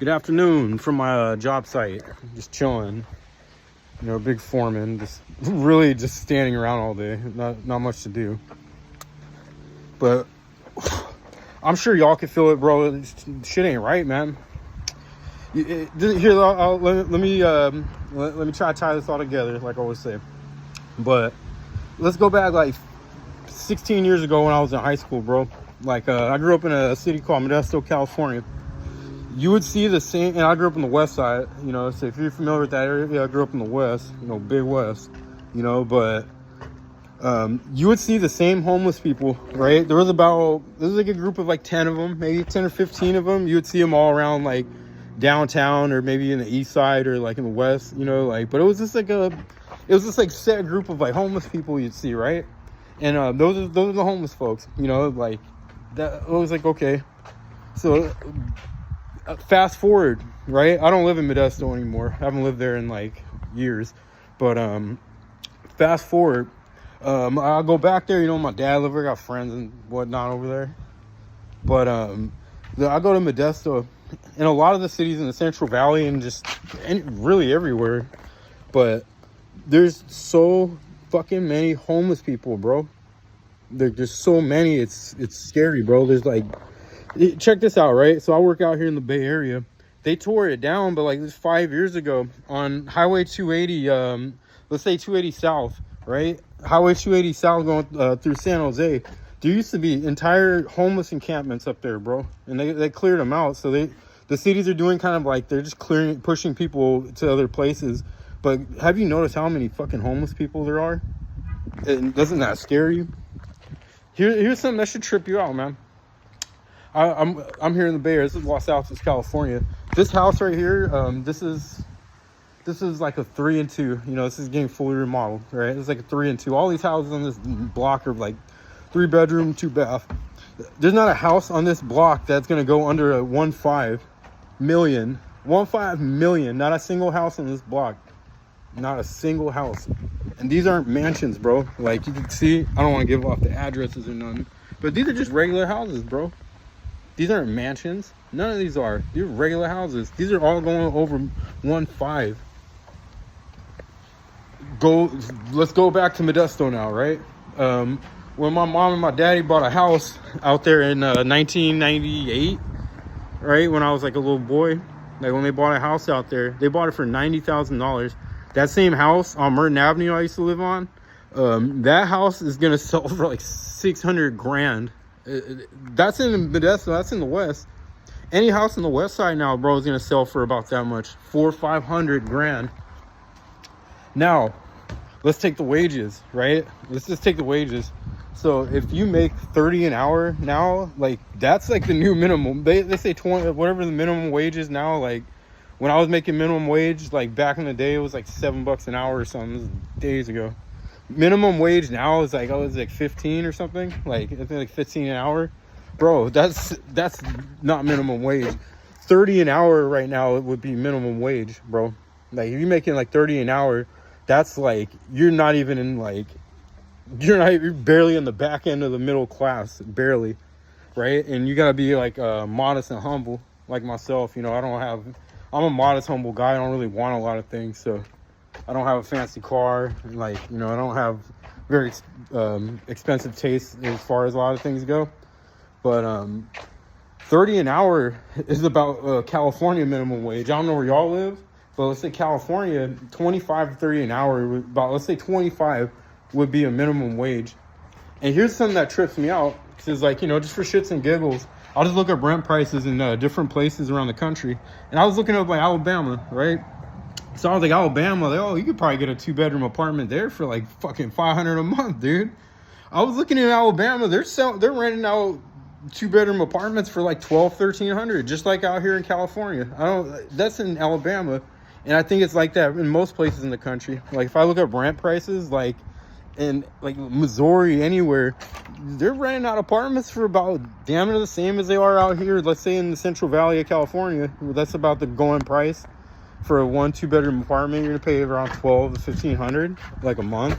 Good afternoon from my job site. Just chilling. Big foreman. Just really just standing around all day. Not much to do. But I'm sure y'all can feel it, bro. Shit ain't right, man. Here, let me try to tie this all together, like I always say. But let's go back like 16 years ago when I was in high school, bro. I grew up in a city called Modesto, California. You would see the same, and I grew up in the west side, so if you're familiar with that area, I grew up in the west, big west, but you would see the same homeless people, right? There was like a group of like 10 of them, maybe 10 or 15 of them. You would see them all around like downtown or maybe in the east side or like in the west, but it was just like set group of like homeless people you'd see, right? And those are the homeless folks, like that. It was like, okay, so fast forward, right? I don't live in Modesto anymore. I haven't lived there in like years, but fast forward, I'll go back there. My dad lived there, got friends and whatnot over there. But I go to Modesto, and a lot of the cities in the Central Valley and really everywhere, but there's so fucking many homeless people, bro. There's just so many. It's scary, bro. There's like, check this out, right? So I work out here in the Bay Area. They tore it down, but like this 5 years ago on Highway 280, let's say 280 South, right? Highway 280 South going through San Jose. There used to be entire homeless encampments up there, bro, and they cleared them out. So the cities are doing kind of like they're just pushing people to other places. But have you noticed how many fucking homeless people there are? And doesn't that scare you? Here's something that should trip you out, man. I'm here in the Bay Area. This is Los Altos, California. This house right here, this is like a 3 and 2. This is getting fully remodeled, right? It's like a 3 and 2. All these houses on this block are like 3 bedroom, 2 bath. There's not a house on this block that's gonna go under a 1.5 million. 1.5 million. Not a single house on this block. Not a single house. And these aren't mansions, bro. Like you can see, I don't want to give off the addresses or nothing, but these are just regular houses, bro. These aren't mansions. None of these are. These are regular houses. These are all going over 1.5. Let's go back to Modesto now, right? When my mom and my daddy bought a house out there in 1998, right? When I was like a little boy, like when they bought a house out there, they bought it for $90,000. That same house on Merton Avenue I used to live on, that house is gonna sell for like 600 grand. That's in Modesto. That's in the west. Any house in the west side now, bro, is gonna sell for about that much, 400-500 grand. Now, let's take the wages, right? Let's just take the wages. So if you make 30 an hour now, like that's like the new minimum. They say 20, whatever the minimum wage is now. Like when I was making minimum wage, like back in the day, it was like $7 an hour or something. This is days ago. Minimum wage now is like, it's like 15 or something. Like I think like 15 an hour. Bro, that's not minimum wage. 30 an hour right now, it would be minimum wage, bro. Like if you're making like 30 an hour, that's like you're barely in the back end of the middle class, barely, right? And you gotta be like modest and humble, like myself. I'm a modest, humble guy. I don't really want a lot of things, so I don't have a fancy car. Like, I don't have very expensive taste as far as a lot of things go. But 30 an hour is about California minimum wage. I don't know where y'all live, but let's say California, 25 to 30 an hour, let's say 25 would be a minimum wage. And here's something that trips me out. Because like, just for shits and giggles, I'll just look up rent prices in different places around the country. And I was looking up like Alabama, right? So I was like, Alabama, like, you could probably get a 2-bedroom apartment there for like fucking $500 a month, dude. I was looking at Alabama, they're renting out 2-bedroom apartments for like $1,200-1,300, just like out here in California. That's in Alabama, and I think it's like that in most places in the country. Like if I look up rent prices, like in like Missouri, anywhere, they're renting out apartments for about damn near the same as they are out here. Let's say in the Central Valley of California, that's about the going price. For a 1-2-bedroom apartment, you're gonna pay around $1,200 to $1,500 like a month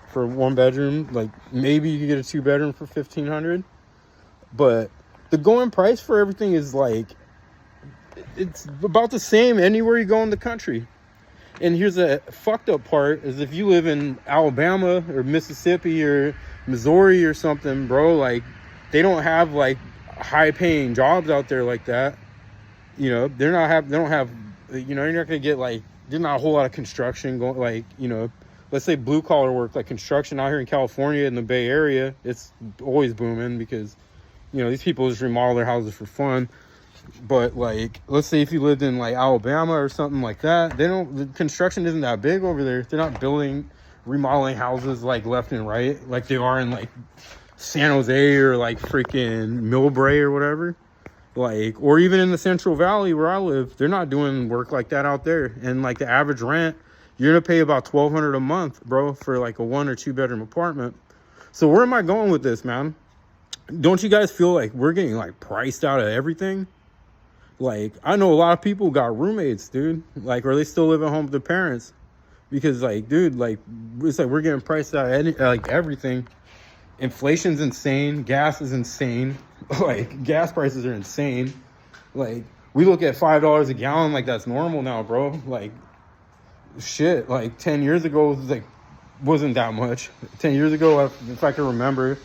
for 1 bedroom. Like maybe you could get a 2-bedroom for $1,500, but the going price for everything is like It's about the same anywhere you go in the country. And here's a fucked up part is if you live in Alabama or Mississippi or Missouri or something, bro, like they don't have like high paying jobs out there like that. You know, they don't have, you know, you're not going to get like, there's not a whole lot of construction going, like, you know, let's say blue collar work, like construction out here in California in the Bay Area, it's always booming because, you know, these people just remodel their houses for fun. But like, let's say if you lived in like Alabama or something like that, the construction isn't that big over there. They're not remodeling houses like left and right, like they are in like San Jose or like freaking Millbrae or whatever. Like, or even in the Central Valley where I live, they're not doing work like that out there. And like the average rent, you're gonna pay about $1,200 a month, bro, for like a 1 or 2 bedroom apartment. So where am I going with this, man? Don't you guys feel like we're getting like priced out of everything? Like, I know a lot of people got roommates, dude. Like, or they still live at home with their parents. Because, like, dude, like, it's like we're getting priced out of like everything. Inflation's insane. Gas is insane. Like, gas prices are insane. Like, we look at $5 a gallon like that's normal now, bro. Like, shit. Like, 10 years ago, it was like, wasn't that much. 10 years ago, if I can remember,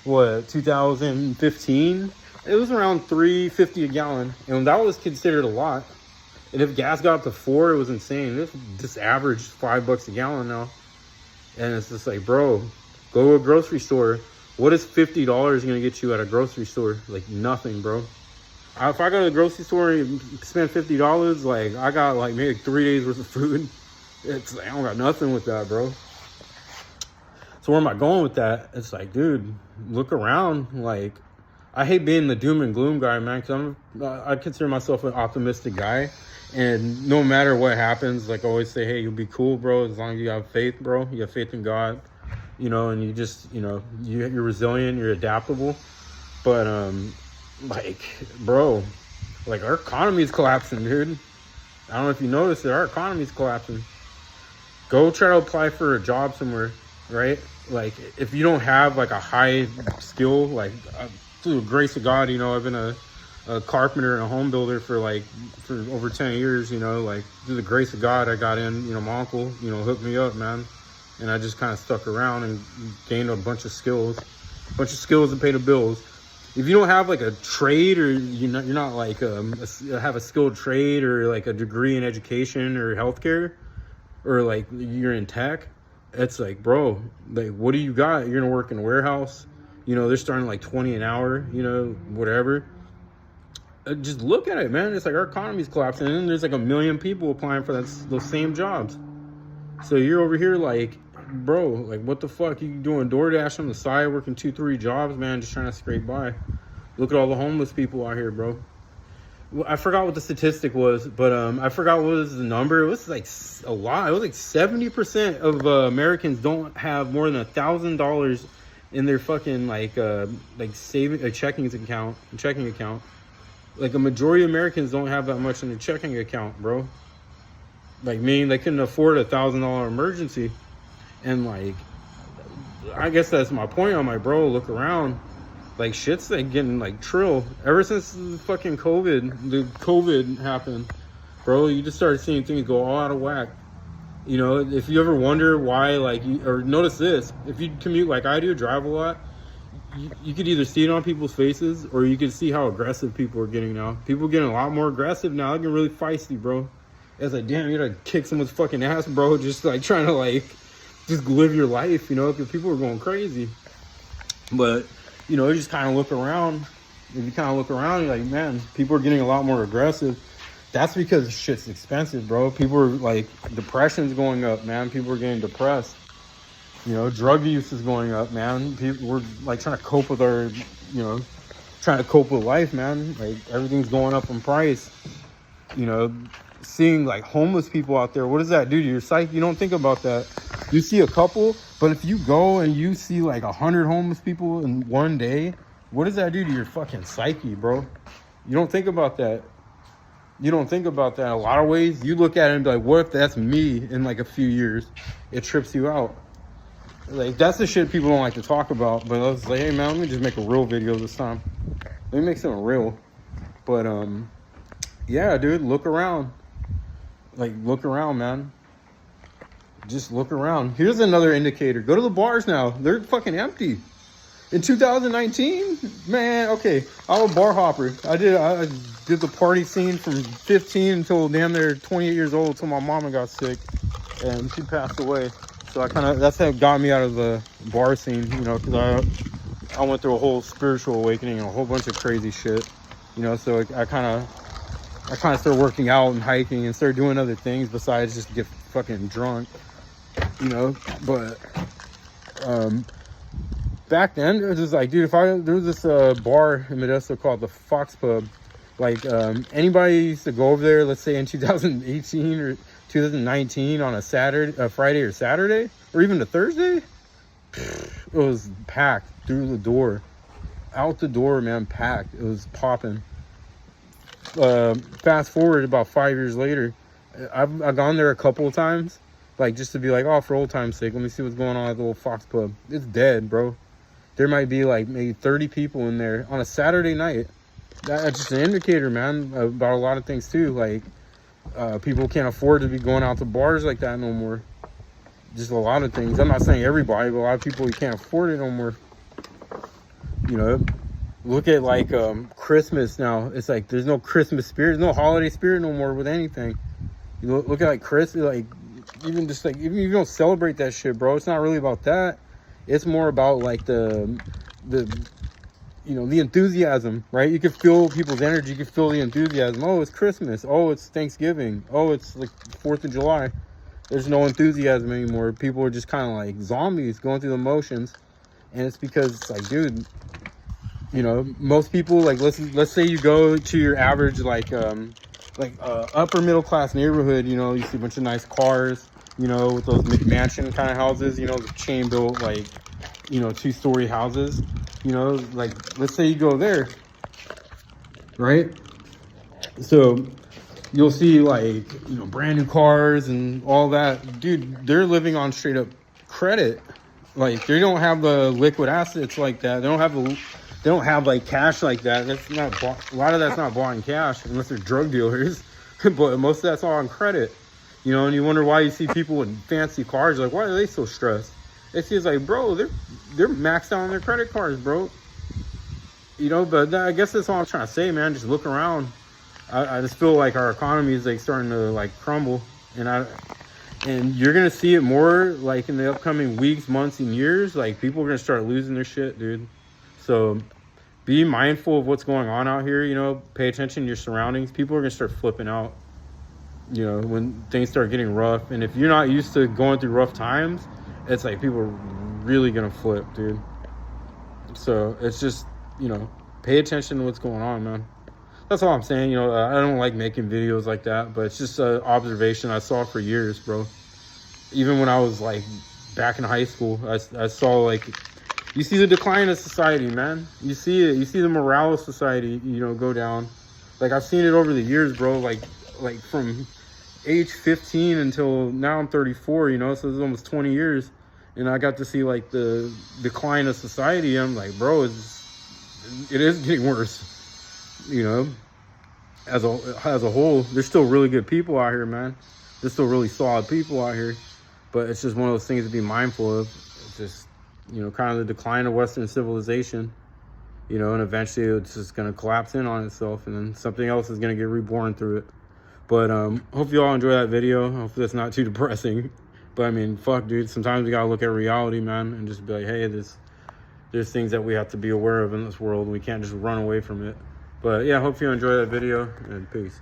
2015? It was around $3.50 a gallon, and that was considered a lot. And if gas got up to $4, it was insane. It's just average $5 a gallon now, and it's just like, bro, go to a grocery store. What is $50 gonna get you at a grocery store? Like nothing, bro. If I go to the grocery store and spend $50, like I got like maybe 3 days worth of food. It's like I don't got nothing with that, bro. So where am I going with that? It's like, dude, look around, like. I hate being the doom and gloom guy, man, because I consider myself an optimistic guy. And no matter what happens, like I always say, hey, you'll be cool, bro, as long as you have faith, bro. You have faith in God, you know, and you just, you know, you're resilient, you're adaptable. But, like, bro, like our economy is collapsing, dude. I don't know if you noticed it, our economy is collapsing. Go try to apply for a job somewhere, right? Like, if you don't have, like, a high skill, like, through the grace of God, you know, I've been a carpenter and a home builder for over 10 years, you know, like through the grace of God, I got in, you know, my uncle, you know, hooked me up, man. And I just kind of stuck around and gained a bunch of skills to pay the bills. If you don't have like a trade or you're not like, have a skilled trade or like a degree in education or healthcare or like you're in tech, it's like, bro, like, what do you got? You're going to work in a warehouse. You know, they're starting like 20 an hour, you know, whatever. Just look at it, man. It's like our economy's collapsing. And then there's like 1 million people applying for those same jobs. So you're over here like, bro, like what the fuck? You doing DoorDash on the side, working 2-3 jobs, man, just trying to scrape by. Look at all the homeless people out here, bro. I forgot what the statistic was, but I forgot what was the number. It was like a lot. It was like 70% of Americans don't have more than $1,000 in their fucking like saving a checking account. Like a majority of Americans don't have that much in their checking account, bro. Like me, they couldn't afford a $1,000 emergency. And like, I guess that's my point on my bro. Look around, like shit's like getting like trill. Ever since the fucking COVID happened, bro, you just started seeing things go all out of whack. You know, if you ever wonder why, like, or notice this, if you commute like I do, drive a lot, you could either see it on people's faces or you could see how aggressive people are getting now. People are getting a lot more aggressive now. They're getting really feisty, bro. It's like, damn, you gotta kick someone's fucking ass, bro, just like trying to like, just live your life, you know, because people are going crazy. But, you know, you just kind of look around. If you kind of look around, you're like, man, people are getting a lot more aggressive. That's because shit's expensive, bro. People are like, depression's going up, man. People are getting depressed. You know, drug use is going up, man. We're like trying to cope with our, you know, trying to cope with life, man. Like everything's going up in price. You know, seeing like homeless people out there, what does that do to your psyche? You don't think about that. You see a couple, but if you go and you see like 100 homeless people in one day, what does that do to your fucking psyche, bro? You don't think about that. You don't think about that in a lot of ways. You look at it and be like, what if that's me in like a few years? It trips you out. Like, that's the shit people don't like to talk about. But I was like, hey, man, let me just make a real video this time. Let me make something real. But, Yeah, dude, look around. Like, look around, man. Just look around. Here's another indicator. Go to the bars now. They're fucking empty. In 2019, man, okay, I'm a bar hopper. I did the party scene from 15 until damn near 28 years old, until my mama got sick and she passed away. So that's how it got me out of the bar scene, you know, because I went through a whole spiritual awakening and a whole bunch of crazy shit, you know. So I kind of started working out and hiking and started doing other things besides just get fucking drunk, you know. But back then it was just like, dude, there was this bar in Modesto called the Fox Pub. Like, anybody used to go over there, let's say in 2018 or 2019 on a Friday or Saturday, or even a Thursday, it was packed through the door, out the door, man, packed. It was popping. Fast forward about 5 years later, I've gone there a couple of times, like just to be like, oh, for old time's sake, let me see what's going on at the old Fox Pub. It's dead, bro. There might be like maybe 30 people in there on a Saturday night. That's just an indicator, man, about a lot of things too. Like, people can't afford to be going out to bars like that no more. Just a lot of things. I'm not saying everybody, but a lot of people, you can't afford it no more. You know, look at like Christmas now. It's like there's no Christmas spirit, there's no holiday spirit no more with anything. You look at like Christmas, like even just like, even if you don't celebrate that shit, bro, it's not really about that. It's more about like the you know, the enthusiasm, right? You can feel people's energy. You can feel the enthusiasm. Oh, it's Christmas. Oh, it's Thanksgiving. Oh, it's like 4th of July. There's no enthusiasm anymore. People are just kind of like zombies going through the motions. And it's because it's like, dude, you know, most people, like, let's say you go to your average, like upper middle class neighborhood, you know, you see a bunch of nice cars, you know, with those McMansion kind of houses, you know, the chain built, like, you know, 2-story houses. You know, like, let's say you go there, right? So you'll see, like, you know, brand new cars and all that. Dude, they're living on straight up credit. Like, they don't have the liquid assets like that. They don't have like cash like that. That's not a lot of that's not bought in cash unless they're drug dealers. But most of that's all on credit. You know, and you wonder why you see people in fancy cars. Like, why are they so stressed? It seems like, bro, they're maxed out on their credit cards, bro. You know, but I guess that's all I'm trying to say, man. Just look around. I just feel like our economy is like starting to like crumble, and you're gonna see it more like in the upcoming weeks, months, and years. Like, people are gonna start losing their shit, dude. So be mindful of what's going on out here. You know, pay attention to your surroundings. People are gonna start flipping out, you know, when things start getting rough. And if you're not used to going through rough times, it's like people are really gonna flip, dude. So it's just, you know, pay attention to what's going on, man. That's all I'm saying. You know, I don't like making videos like that, but it's just an observation I saw for years, bro. Even when I was like back in high school, I saw, like, you see the decline of society, man. You see it. You see the morale of society, you know, go down. Like, I've seen it over the years, bro. Like from age 15 until now I'm 34, you know, so it's almost 20 years. And I got to see like the decline of society. I'm like, bro, it is getting worse, you know. As a whole, there's still really good people out here, man. There's still really solid people out here, but it's just one of those things to be mindful of. It's just, you know, kind of the decline of Western civilization, you know, and eventually it's just going to collapse in on itself, and then something else is going to get reborn through it. But hope you all enjoy that video. Hopefully that's not too depressing. But I mean, fuck, dude, sometimes we gotta look at reality, man, and just be like, hey, there's things that we have to be aware of in this world. We can't just run away from it. But yeah, hope you enjoy that video, and peace.